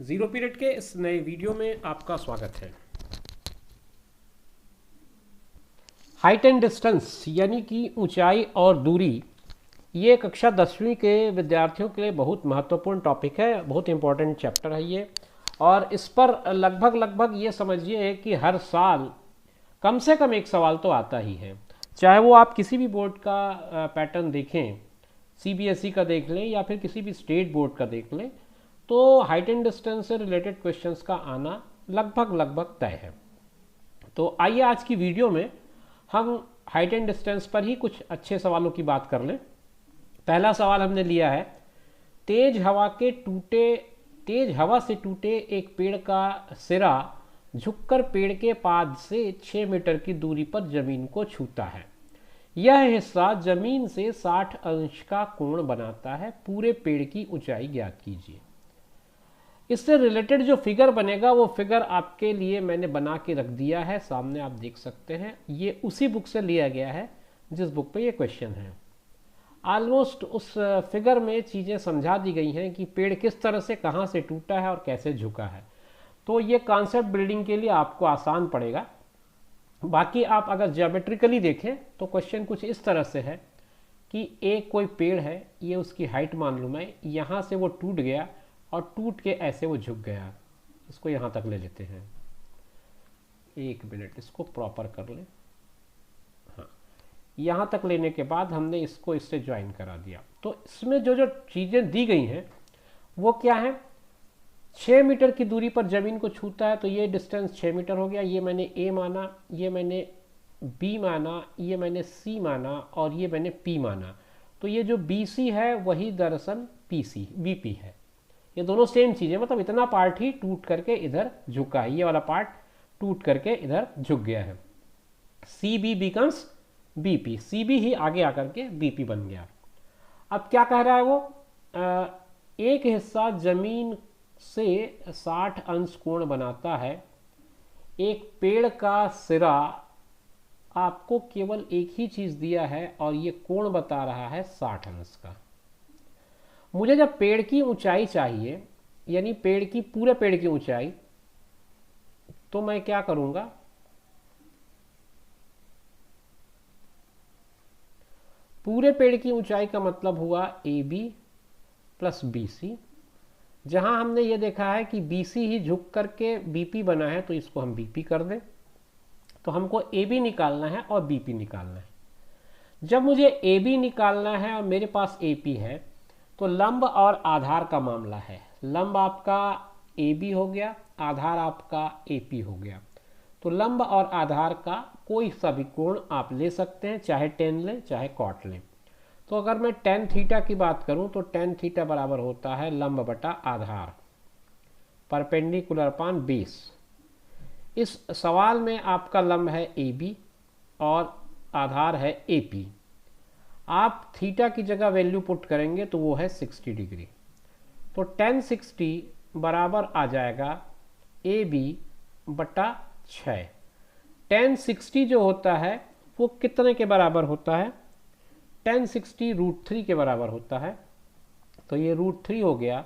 Zero period के इस नए वीडियो में आपका स्वागत है। हाइट एंड डिस्टेंस यानी कि ऊंचाई और दूरी, ये कक्षा 10वीं के विद्यार्थियों के लिए बहुत महत्वपूर्ण टॉपिक है, बहुत इंपॉर्टेंट चैप्टर है ये। और इस पर लगभग ये समझिए कि हर साल कम से कम एक सवाल तो आता ही है, चाहे वो आप किसी भी बोर्ड का पैटर्न देखें, सीबीएसई का देख लें या फिर किसी भी स्टेट बोर्ड का देख लें, तो हाइट एंड डिस्टेंस से रिलेटेड क्वेश्चंस का आना लगभग तय है। तो आइए आज की वीडियो में हम हाइट एंड डिस्टेंस पर ही कुछ अच्छे सवालों की बात कर लें। पहला सवाल हमने लिया है, तेज हवा से टूटे एक पेड़ का सिरा झुककर पेड़ के पाद से 6 मीटर की दूरी पर जमीन को छूता है। यह हिस्सा जमीन से 60 अंश का कोण बनाता है। पूरे पेड़ की ऊंचाई ज्ञात कीजिए। इससे रिलेटेड जो फिगर बनेगा वो फिगर आपके लिए मैंने बना के रख दिया है, सामने आप देख सकते हैं। ये उसी बुक से लिया गया है जिस बुक पे ये क्वेश्चन है। ऑलमोस्ट उस फिगर में चीज़ें समझा दी गई हैं कि पेड़ किस तरह से कहाँ से टूटा है और कैसे झुका है। तो ये कॉन्सेप्ट बिल्डिंग के लिए आपको आसान पड़ेगा। बाकी आप अगर ज्योमेट्रिकली देखें तो क्वेश्चन कुछ इस तरह से है कि एक कोई पेड़ है, ये उसकी हाइट मान लूँ मैं, यहाँ से वो टूट गया और टूट के ऐसे वो झुक गया। इसको यहाँ तक ले लेते हैं, एक मिनट इसको प्रॉपर कर लें। हाँ, यहाँ तक लेने के बाद हमने इसको इससे ज्वाइन करा दिया। तो इसमें जो जो चीज़ें दी गई हैं वो क्या है, 6 मीटर की दूरी पर जमीन को छूता है, तो ये डिस्टेंस 6 मीटर हो गया। ये मैंने ए माना, ये मैंने बी माना, ये मैंने सी माना और ये मैंने पी माना। तो ये जो बी सी है वही दरअसल पी सी बी पी है। ये दोनों सेम चीज़ है, मतलब इतना पार्ट ही टूट करके इधर झुका है, ये वाला पार्ट टूट करके इधर झुक गया है। C B becomes B P, C B ही आगे आकर के बी पी बन गया। अब क्या कह रहा है वो, एक हिस्सा जमीन से 60 अंश कोण बनाता है। एक पेड़ का सिरा, आपको केवल एक ही चीज़ दिया है और ये कोण बता रहा है 60 अंश का। मुझे जब पेड़ की ऊंचाई चाहिए, यानी पूरे पेड़ की ऊंचाई, तो मैं क्या करूंगा, पूरे पेड़ की ऊंचाई का मतलब हुआ A B plus B C. जहां हमने ये देखा है कि बी सी ही झुक करके बी पी बना है, तो इसको हम बी पी कर दें। तो हमको ए बी निकालना है और बी पी निकालना है। जब मुझे ए बी निकालना है और मेरे पास ए पी है, तो लंब और आधार का मामला है। लंब आपका ए बी हो गया, आधार आपका ए पी हो गया। तो लंब और आधार का कोई सा भी कोण आप ले सकते हैं, चाहे टेन लें चाहे कॉट लें। तो अगर मैं टेन थीटा की बात करूं तो टेन थीटा बराबर होता है लंब बटा आधार, परपेंडिकुलर अपान बेस। इस सवाल में आपका लंब है ए बी और आधार है ए पी। आप थीटा की जगह वैल्यू पुट करेंगे तो वो है 60 डिग्री। तो tan 60 बराबर आ जाएगा ए बी बटा 6। tan 60 जो होता है वो कितने के बराबर होता है, tan 60 √3 के बराबर होता है। तो ये √3 हो गया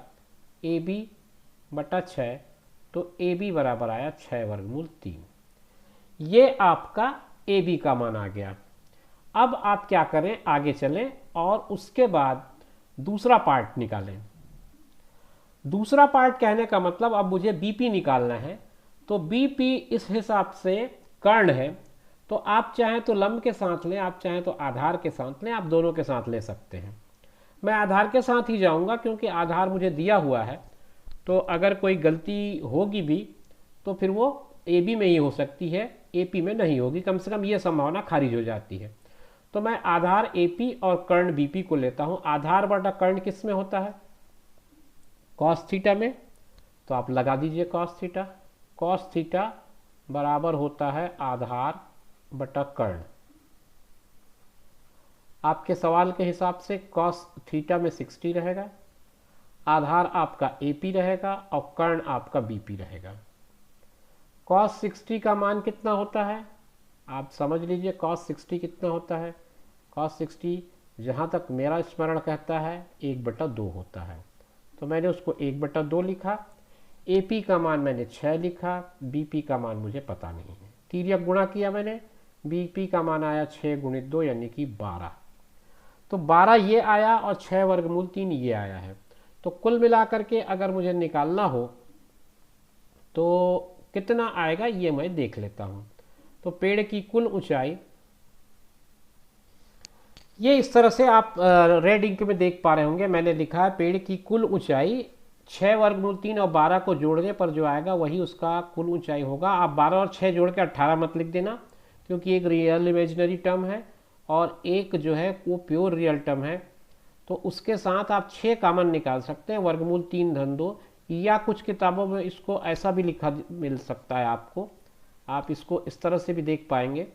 ए बी बटा 6, तो ए बी बराबर आया 6 वर्गमूल 3। ये आपका ए बी का मान आ गया। अब आप क्या करें, आगे चलें और उसके बाद दूसरा पार्ट निकालें। दूसरा पार्ट कहने का मतलब अब मुझे बीपी निकालना है। तो बीपी इस हिसाब से कर्ण है, तो आप चाहें तो लंब के साथ लें, आप चाहें तो आधार के साथ लें, आप दोनों के साथ ले सकते हैं। मैं आधार के साथ ही जाऊंगा क्योंकि आधार मुझे दिया हुआ है। तो अगर कोई गलती होगी भी तो फिर वो ए बी में ही हो सकती है, ए पी में नहीं होगी, कम से कम ये संभावना खारिज हो जाती है। तो मैं आधार एपी और कर्ण बीपी को लेता हूं। आधार बटा कर्ण किस में होता है, कॉस थीटा में। तो आप लगा दीजिए कॉस थीटा। कॉस थीटा बराबर होता है आधार बटा कर्ण। आपके सवाल के हिसाब से कॉस थीटा में 60 रहेगा, आधार आपका एपी रहेगा और कर्ण आपका बीपी रहेगा। कॉस 60 का मान कितना होता है, आप समझ लीजिए कॉस 60 कितना होता है। कॉस 60 जहाँ तक मेरा स्मरण कहता है 1/2 होता है। तो मैंने उसको 1/2 लिखा। AP का मान मैंने 6 लिखा, BP का मान मुझे पता नहीं है। तिर्यक गुणा किया मैंने, BP का मान आया 6 गुणित 2 यानी कि 12। तो 12 ये आया और 6 वर्गमूल 3 ये आया है। तो कुल मिलाकर के अगर मुझे निकालना हो तो कितना आएगा ये मैं देख लेता हूँ। तो पेड़ की कुल ऊंचाई, ये इस तरह से आप रेड इंक में देख पा रहे होंगे, मैंने लिखा है पेड़ की कुल ऊंचाई 6 वर्गमूल 3 और 12 को जोड़ने पर जो आएगा वही उसका कुल ऊंचाई होगा। आप 12 और 6 जोड़ के 18 मत लिख देना, क्योंकि एक रियल इमेजिनरी टर्म है और एक जो है वो प्योर रियल टर्म है। तो उसके साथ आप 6 कॉमन निकाल सकते हैं, वर्गमूल 3 धन 2, या कुछ किताबों में इसको ऐसा भी लिखा मिल सकता है आपको, आप इसको इस तरह से भी देख पाएंगे,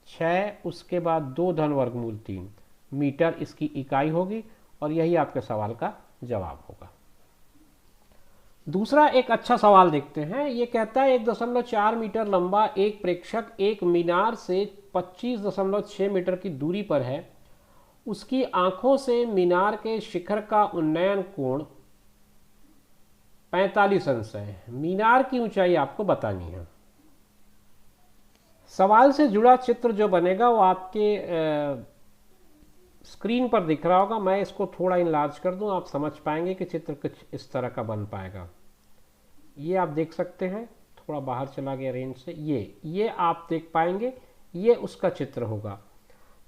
6 उसके बाद 2 धन वर्गमूल 3 मीटर इसकी इकाई होगी, और यही आपके सवाल का जवाब होगा। दूसरा एक अच्छा सवाल देखते हैं। ये कहता है 1.4 मीटर लंबा एक प्रेक्षक एक मीनार से 25.6 मीटर की दूरी पर है। उसकी आंखों से मीनार के शिखर का उन्नयन कोण 45 अंश है। मीनार की ऊंचाई आपको बतानी है। सवाल से जुड़ा चित्र जो बनेगा वो आपके स्क्रीन पर दिख रहा होगा। मैं इसको थोड़ा इनलार्ज कर दूं, आप समझ पाएंगे कि चित्र कुछ इस तरह का बन पाएगा। ये आप देख सकते हैं, थोड़ा बाहर चला गया रेंज से, ये आप देख पाएंगे, ये उसका चित्र होगा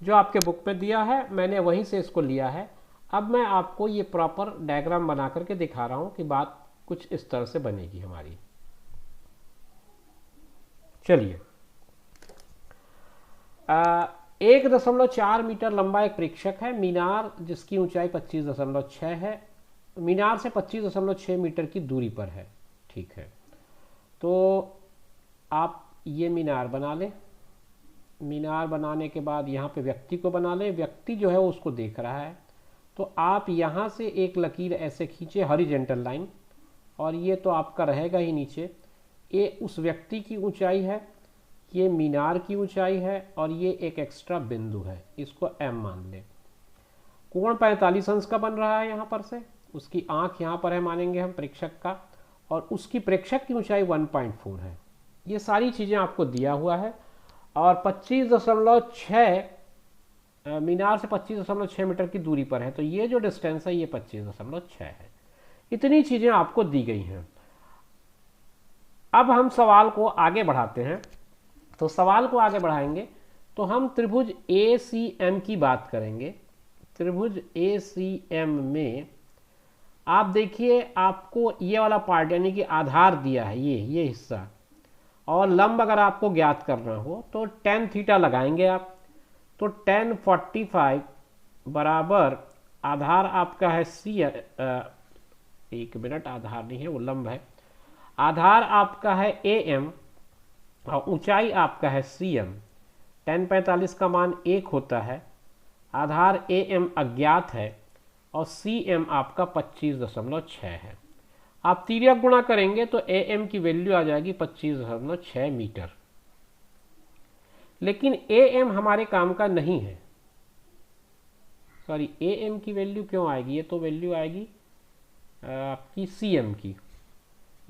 जो आपके बुक में दिया है, मैंने वहीं से इसको लिया है। अब मैं आपको ये प्रॉपर डायग्राम बना करके दिखा रहा हूं कि बात कुछ इस तरह से बनेगी हमारी। चलिए, 1.4 मीटर लंबा एक प्रेक्षक है, मीनार जिसकी ऊंचाई 25.6 है, मीनार से 25.6 मीटर की दूरी पर है। ठीक है, तो आप ये मीनार बना लें। मीनार बनाने के बाद यहाँ पे व्यक्ति को बना लें। व्यक्ति जो है वो उसको देख रहा है, तो आप यहाँ से एक लकीर ऐसे खींचे, हॉरिजॉन्टल लाइन, और ये तो आपका रहेगा ही नीचे। ये उस व्यक्ति की ऊंचाई है, ये मीनार की ऊंचाई है, और ये एक एक्स्ट्रा बिंदु है, इसको M मान लें। कोण 45 अंश का बन रहा है यहाँ पर से। उसकी आंख यहाँ पर है, मानेंगे हम प्रेक्षक का, और उसकी प्रेक्षक की ऊंचाई 1.4 है। ये सारी चीज़ें आपको दिया हुआ है, और 25.6 मीनार से 25.6 मीटर की दूरी पर है, तो ये जो डिस्टेंस है ये 25.6 है। इतनी चीज़ें आपको दी गई हैं। अब हम सवाल को आगे बढ़ाते हैं। तो सवाल को आगे बढ़ाएंगे तो हम त्रिभुज ACM की बात करेंगे। त्रिभुज ACM में आप देखिए, आपको ये वाला पार्ट यानी कि आधार दिया है, ये हिस्सा, और लंब अगर आपको ज्ञात करना हो तो tan थीटा लगाएंगे आप। तो tan 45 बराबर आधार आपका है एक मिनट, आधार नहीं है वो लंब है। आधार आपका है AM और ऊंचाई आपका है CM। tan 45 का मान 1 होता है, आधार AM अज्ञात है, और CM आपका 25.6 है। आप तिर्यक गुणा करेंगे तो AM की वैल्यू आ जाएगी 25.6 मीटर। लेकिन AM हमारे काम का नहीं है, सॉरी, AM की वैल्यू क्यों आएगी, ये तो वैल्यू आएगी आपकी CM की।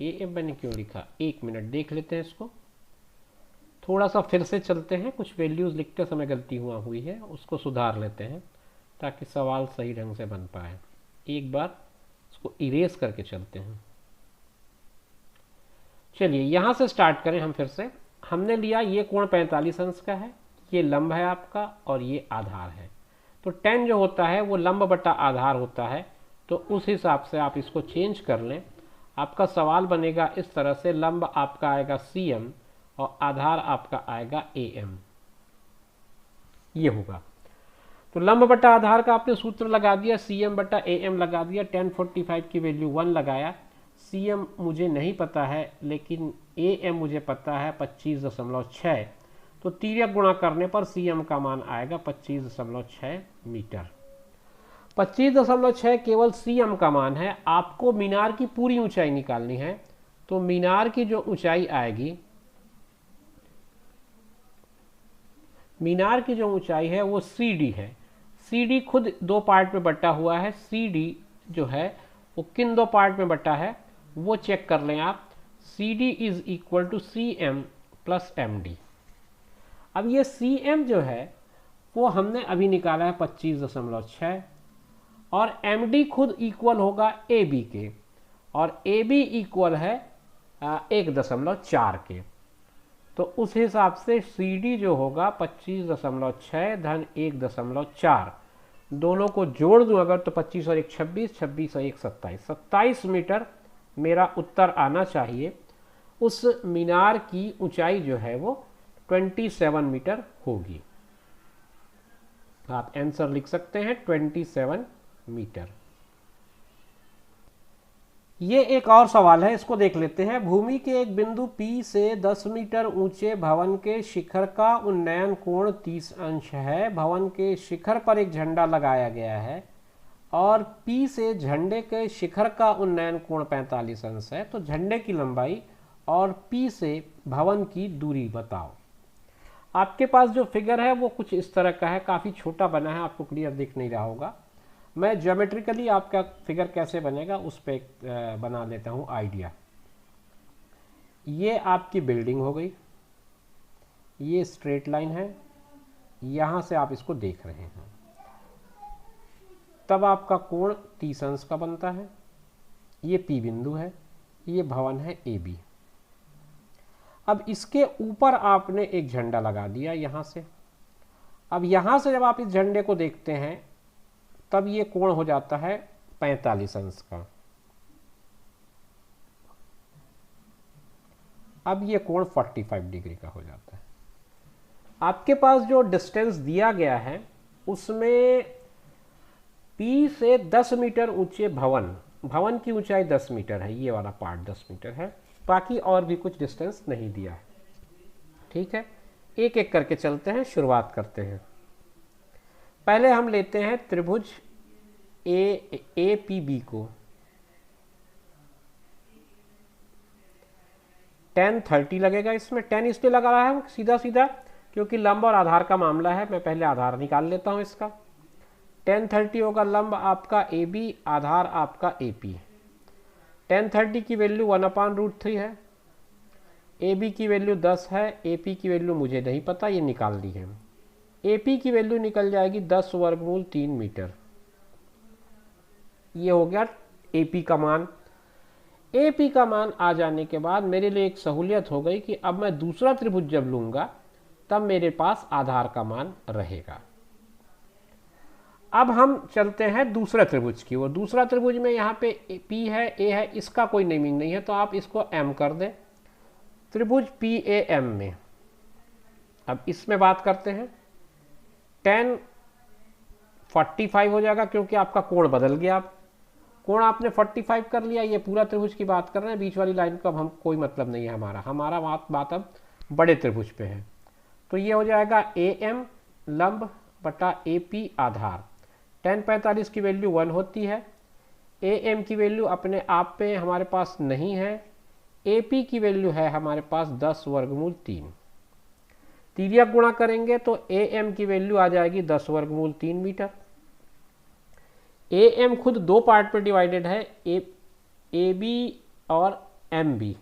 AM मैंने क्यों लिखा, एक मिनट देख लेते हैं इसको, थोड़ा सा फिर से चलते हैं। कुछ वैल्यूज़ लिखते समय गलती हुई है, उसको सुधार लेते हैं ताकि सवाल सही ढंग से बन पाए। एक बार इसको इरेज करके चलते हैं। चलिए यहाँ से स्टार्ट करें हम फिर से। हमने लिया ये कोण 45 अंश का है, ये लंब है आपका, और ये आधार है। तो tan जो होता है वो लंब बटा आधार होता है, तो उस हिसाब से आप इसको चेंज कर लें। आपका सवाल बनेगा इस तरह से, लंब आपका आएगा CM और आधार आपका आएगा AM, ये होगा। तो लंब बटा आधार का आपने सूत्र लगा दिया, CM बटा AM लगा दिया, tan 45 की वैल्यू 1 लगाया। CM मुझे नहीं पता है लेकिन AM मुझे पता है 25.6, तो तिर्यक गुणा करने पर CM का मान आएगा 25.6 मीटर। 25.6 केवल CM का मान है। आपको मीनार की पूरी ऊंचाई निकालनी है, तो मीनार की जो ऊंचाई आएगी, मीनार की जो ऊंचाई है वो CD है। CD खुद 2 पार्ट में बटा हुआ है। CD जो है वो किन 2 पार्ट में बटा है वो चेक कर लें आप। CD is equal to CM plus MD। अब ये CM जो है वो हमने अभी निकाला है 25.6 और MD खुद इक्वल होगा AB के, और AB इक्वल है 1.4 के। तो उस हिसाब से CD जो होगा 25.6 धन 1.4, दोनों को जोड़ दूं अगर तो 25 और 1 26, 26 और 1 27, 27 मीटर मेरा उत्तर आना चाहिए। उस मीनार की ऊंचाई जो है वो 27 मीटर होगी। आप आंसर लिख सकते हैं 27 मीटर। ये एक और सवाल है, इसको देख लेते हैं। भूमि के एक बिंदु P से 10 मीटर ऊंचे भवन के शिखर का उन्नयन कोण 30 अंश है। भवन के शिखर पर एक झंडा लगाया गया है और P से झंडे के शिखर का उन्नयन कोण 45 अंश है। तो झंडे की लंबाई और P से भवन की दूरी बताओ। आपके पास जो फिगर है वो कुछ इस तरह का है, काफ़ी छोटा बना है, आपको क्लियर दिख नहीं रहा होगा। मैं ज्योमेट्रिकली आपका फिगर कैसे बनेगा उस पर बना लेता हूँ आइडिया। ये आपकी बिल्डिंग हो गई, ये स्ट्रेट लाइन है, यहाँ से आप इसको देख रहे हैं, तब आपका कोण 30 अंश का बनता है। ये P बिंदु है, ये भवन है AB। अब इसके ऊपर आपने एक झंडा लगा दिया यहाँ से। अब यहाँ से जब आप इस झंडे को देखते हैं तब ये कोण हो जाता है 45 अंश का। अब ये कोण 45 डिग्री का हो जाता है। आपके पास जो डिस्टेंस दिया गया है उसमें P से 10 मीटर ऊंचे भवन की ऊंचाई 10 मीटर है, ये वाला पार्ट 10 मीटर है, बाकी और भी कुछ डिस्टेंस नहीं दिया है। ठीक है, एक एक करके चलते हैं, शुरुआत करते हैं। पहले हम लेते हैं त्रिभुज APB को। tan 30 लगेगा इसमें। tan इसलिए लगा रहा है सीधा सीधा क्योंकि लंब और आधार का मामला है। मैं पहले आधार निकाल लेता हूं इसका। tan 30 होगा लंब आपका AB, आधार आपका AP। tan 30 की वैल्यू 1/√3 है, AB की वैल्यू 10 है, AP की वैल्यू मुझे नहीं पता, ये निकाल दी है। AP की वैल्यू निकल जाएगी 10 वर्गमूल 3 मीटर। ये हो गया AP का मान। AP का मान आ जाने के बाद मेरे लिए एक सहूलियत हो गई कि अब मैं दूसरा त्रिभुज जब लूंगा तब मेरे पास आधार का मान रहेगा। अब हम चलते हैं दूसरा त्रिभुज की ओर। दूसरा त्रिभुज में यहाँ पे P है, A है, इसका कोई नेमिंग नहीं है तो आप इसको M कर दें। त्रिभुज PAM में अब इसमें बात करते हैं। tan 45 हो जाएगा क्योंकि आपका कोण बदल गया। अब कोण आपने 45 कर लिया। ये पूरा त्रिभुज की बात कर रहे हैं, बीच वाली लाइन का अब हम कोई मतलब नहीं है हमारा बात अब बड़े त्रिभुज पे है। तो ये हो जाएगा AM लंब बटा AP आधार। tan 45 की वैल्यू 1 होती है। AM की वैल्यू अपने आप पे हमारे पास नहीं है। AP की वैल्यू है हमारे पास 10 वर्गमूल 3। तिर्यक गुणा करेंगे तो AM की वैल्यू आ जाएगी 10 वर्गमूल 3 मीटर। AM खुद दो पार्ट पर डिवाइडेड है, AB और MB,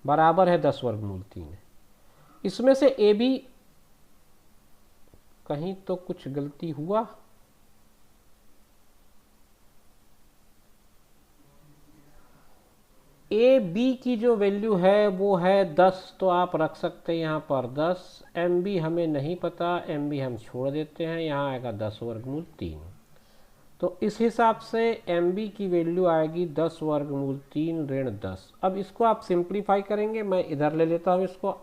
बराबर है 10 वर्गमूल 3। इसमें से AB, कहीं तो कुछ गलती हुआ, AB की जो वैल्यू है वो है 10, तो आप रख सकते हैं यहाँ पर 10। MB हमें नहीं पता, MB हम छोड़ देते हैं, यहाँ आएगा 10 वर्गमूल 3। तो इस हिसाब से MB की वैल्यू आएगी 10 वर्गमूल 3 ऋण 10। अब इसको आप सिंप्लीफाई करेंगे, मैं इधर ले लेता हूँ इसको,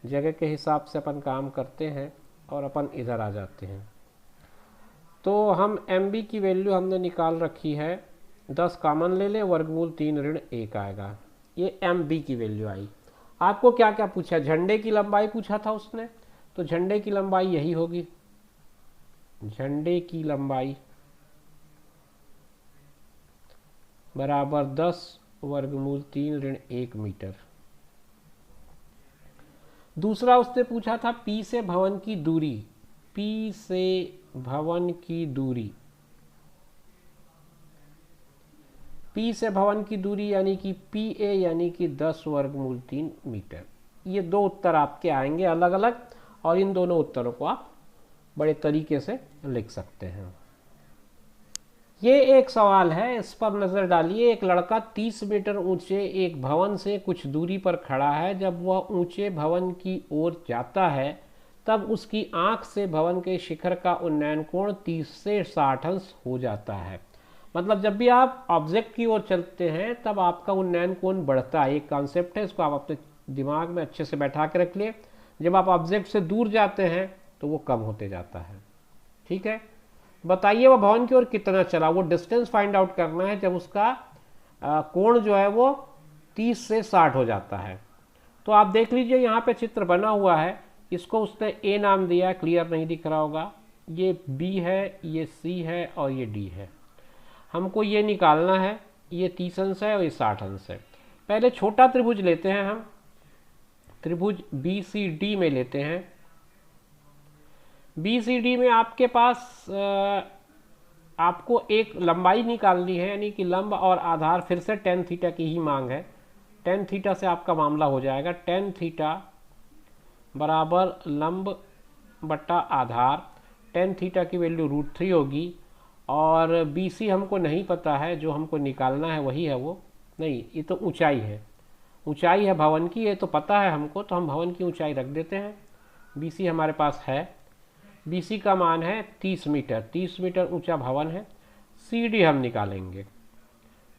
जगह के हिसाब से अपन काम करते हैं और अपन इधर आ जाते हैं। तो हम MB की वैल्यू हमने निकाल रखी है, 10 कॉमन ले लें, वर्गमूल 3 ऋण 1 आएगा। ये MB की वैल्यू आई। आपको क्या क्या पूछा? झंडे की लंबाई पूछा था उसने, तो झंडे की लंबाई यही होगी। झंडे की लंबाई बराबर 10 वर्गमूल 3 ऋण 1 मीटर। दूसरा उसने पूछा था P से भवन की दूरी। P से भवन की दूरी P से भवन की दूरी यानी कि PA यानी कि 10 वर्गमूल 3 मीटर। ये दो उत्तर आपके आएंगे अलग अलग, और इन दोनों उत्तरों को आप बड़े तरीके से लिख सकते हैं। ये एक सवाल है, इस पर नज़र डालिए। एक लड़का 30 मीटर ऊंचे एक भवन से कुछ दूरी पर खड़ा है। जब वह ऊंचे भवन की ओर जाता है तब उसकी आंख से भवन के शिखर का उन्नयन कोण 30 से 60 अंश हो जाता है। मतलब जब भी आप ऑब्जेक्ट की ओर चलते हैं तब आपका उन्नयन कोण बढ़ता है। एक कॉन्सेप्ट है, इसको आप अपने दिमाग में अच्छे से बैठा के रख लिए। जब आप ऑब्जेक्ट से दूर जाते हैं तो वो कम होते जाता है। ठीक है, बताइए वह भवन की ओर कितना चला। वो डिस्टेंस फाइंड आउट करना है जब उसका कोण जो है वो 30 से 60 हो जाता है। तो आप देख लीजिए यहाँ पे चित्र बना हुआ है, इसको उसने ए नाम दिया, क्लियर नहीं दिख रहा होगा। ये बी है, ये सी है और ये डी है। हमको ये निकालना है, ये 30 अंश है और ये 60 अंश है। पहले छोटा त्रिभुज लेते हैं हम, त्रिभुज BCD में लेते हैं। BCD में आपके पास आपको एक लंबाई निकालनी है, यानी कि लंब और आधार। फिर से tan थीटा की ही मांग है, tan थीटा से आपका मामला हो जाएगा। tan थीटा बराबर लंब बटा आधार। tan थीटा की वैल्यू √3 होगी, और BC हमको नहीं पता है, जो हमको निकालना है वही है वो। नहीं, ये तो ऊंचाई है, ऊंचाई है भवन की, ये तो पता है हमको, तो हम भवन की ऊंचाई रख देते हैं। BC हमारे पास है, BC का मान है 30 मीटर, 30 मीटर ऊंचा भवन है। CD हम निकालेंगे,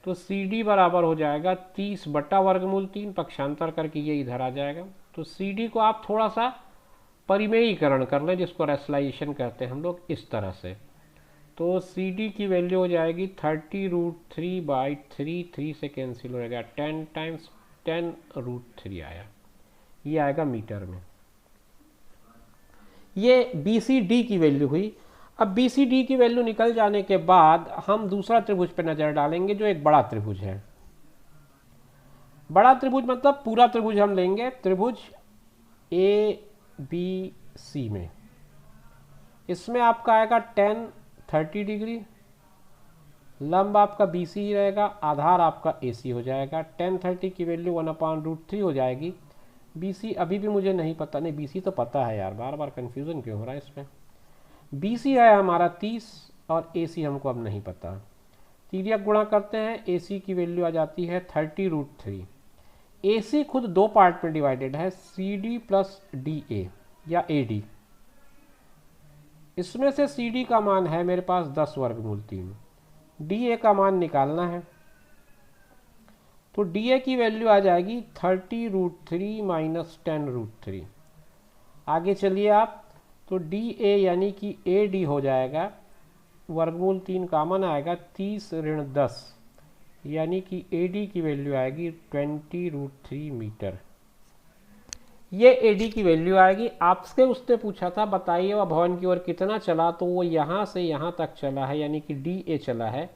तो CD बराबर हो जाएगा 30 बटा वर्गमूल 3, पक्षांतर करके ये इधर आ जाएगा। तो CD को आप थोड़ा सा परिमेयीकरण कर लें, जिसको रेशनलाइजेशन कहते हैं हम लोग, इस तरह से। तो CD की वैल्यू हो जाएगी 30√3/3, 3 से कैंसिल हो जाएगा, 10 टाइम्स 10√3 आया, ये आएगा मीटर में। ये BCD की वैल्यू हुई। अब BCD की वैल्यू निकल जाने के बाद हम दूसरा त्रिभुज पर नजर डालेंगे, जो एक बड़ा त्रिभुज है। बड़ा त्रिभुज मतलब पूरा त्रिभुज हम लेंगे, त्रिभुज ABC में। इसमें आपका आएगा tan 30 डिग्री, लंब आपका BC ही रहेगा, आधार आपका AC हो जाएगा। tan 30 की वैल्यू 1/√3 हो जाएगी। BC अभी भी मुझे नहीं पता, नहीं BC तो पता है यार, बार बार कन्फ्यूज़न क्यों हो रहा है इसमें। BC है हमारा 30 और AC हमको अब नहीं पता। तिर्यक गुणा करते हैं, AC की वैल्यू आ जाती है 30√3। AC खुद दो पार्ट में डिवाइडेड है, CD प्लस DA या AD। इसमें से CD का मान है मेरे पास 10 वर्गमूल 3, DA का मान निकालना है। तो DA की वैल्यू आ जाएगी 30√3 माइनस 10√3। आगे चलिए आप, तो DA यानी कि AD हो जाएगा, वर्गमूल 3 कामन आएगा, 30 ऋण 10 यानी कि AD की वैल्यू आएगी 20√3 मीटर। ये AD की वैल्यू आएगी। आपसे उसने पूछा था बताइए वह भवन की ओर कितना चला, तो वो यहाँ से यहाँ तक चला है, यानी कि DA चला है।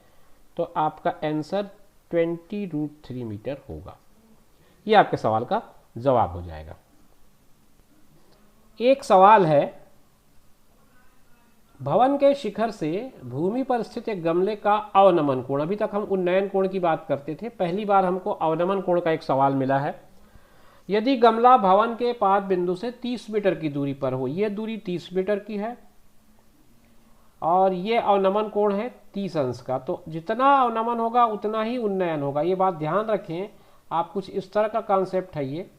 तो आपका आंसर 20√3 मीटर होगा। ये आपके सवाल का जवाब हो जाएगा। एक सवाल है, भवन के शिखर से भूमि पर स्थित एक गमले का अवनमन कोण। अभी तक हम उन्नयन कोण की बात करते थे, पहली बार हमको अवनमन कोण का एक सवाल मिला है। यदि गमला भवन के पाद बिंदु से 30 मीटर की दूरी पर हो, यह दूरी 30 मीटर की है और ये अवनमन कोण है 30 अंश का, तो जितना अवनमन होगा उतना ही उन्नयन होगा। ये बात ध्यान रखें आप, कुछ इस तरह का कॉन्सेप्ट है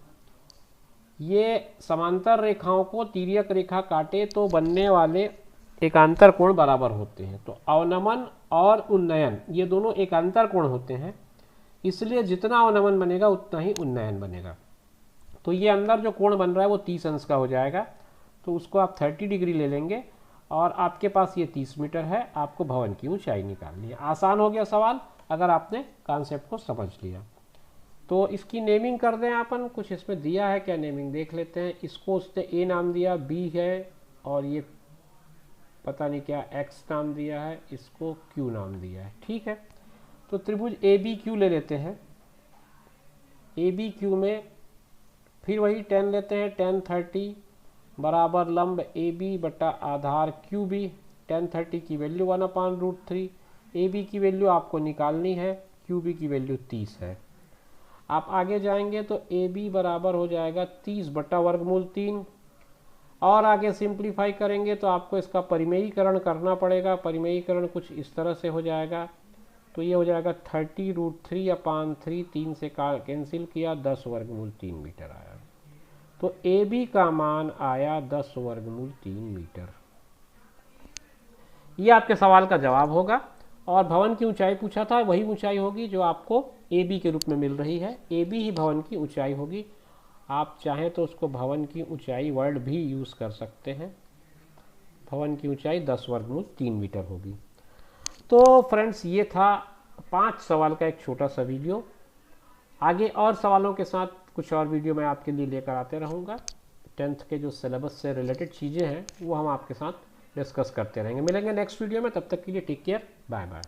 ये समांतर रेखाओं को तिर्यक रेखा काटे तो बनने वाले एकांतर कोण बराबर होते हैं। तो अवनमन और उन्नयन ये दोनों एकांतर कोण होते हैं, इसलिए जितना अवनमन बनेगा उतना ही उन्नयन बनेगा। तो ये अंदर जो कोण बन रहा है वो 30 अंश का हो जाएगा, तो उसको आप 30 डिग्री ले लेंगे और आपके पास ये 30 मीटर है। आपको भवन की ऊंचाई निकालनी है। आसान हो गया सवाल अगर आपने कॉन्सेप्ट को समझ लिया। तो इसकी नेमिंग कर दें अपन, कुछ इसमें दिया है क्या, नेमिंग देख लेते हैं। इसको उसने A नाम दिया, B है, और ये पता नहीं क्या X नाम दिया है, इसको Q नाम दिया है। ठीक है, तो त्रिभुज ABQ ले लेते हैं। ABQ में फिर वही tan लेते हैं, tan 30 बराबर लंब AB बटा आधार QB। tan 30 की वैल्यू 1/√3, AB की वैल्यू आपको निकालनी है, क्यू बी की वैल्यू 30 है। आप आगे जाएंगे तो ए बी बराबर हो जाएगा 30 बटा वर्गमूल 3, और आगे सिंप्लीफाई करेंगे तो आपको इसका परिमेयीकरण करना पड़ेगा। परिमेयीकरण कुछ इस तरह से हो जाएगा, तो ये हो जाएगा 30√3/3, 3 से कैंसिल किया, 10 वर्गमूल 3 मीटर आया। तो ए बी का मान आया 10 वर्गमूल 3 मीटर। ये आपके सवाल का जवाब होगा। और भवन की ऊंचाई पूछा था, वही ऊंचाई होगी जो आपको ए बी के रूप में मिल रही है। ए बी ही भवन की ऊंचाई होगी। आप चाहें तो उसको भवन की ऊंचाई वर्ड भी यूज़ कर सकते हैं। भवन की ऊंचाई 10 वर्गमूल 3 मीटर होगी। तो फ्रेंड्स, ये था 5 सवाल का एक छोटा सा वीडियो। आगे और सवालों के साथ कुछ और वीडियो मैं आपके लिए लेकर आते रहूँगा। 10th के जो सिलेबस से रिलेटेड चीज़ें हैं वो हम आपके साथ डिस्कस करते रहेंगे। मिलेंगे नेक्स्ट वीडियो में, तब तक के लिए टेक केयर, बाय बाय।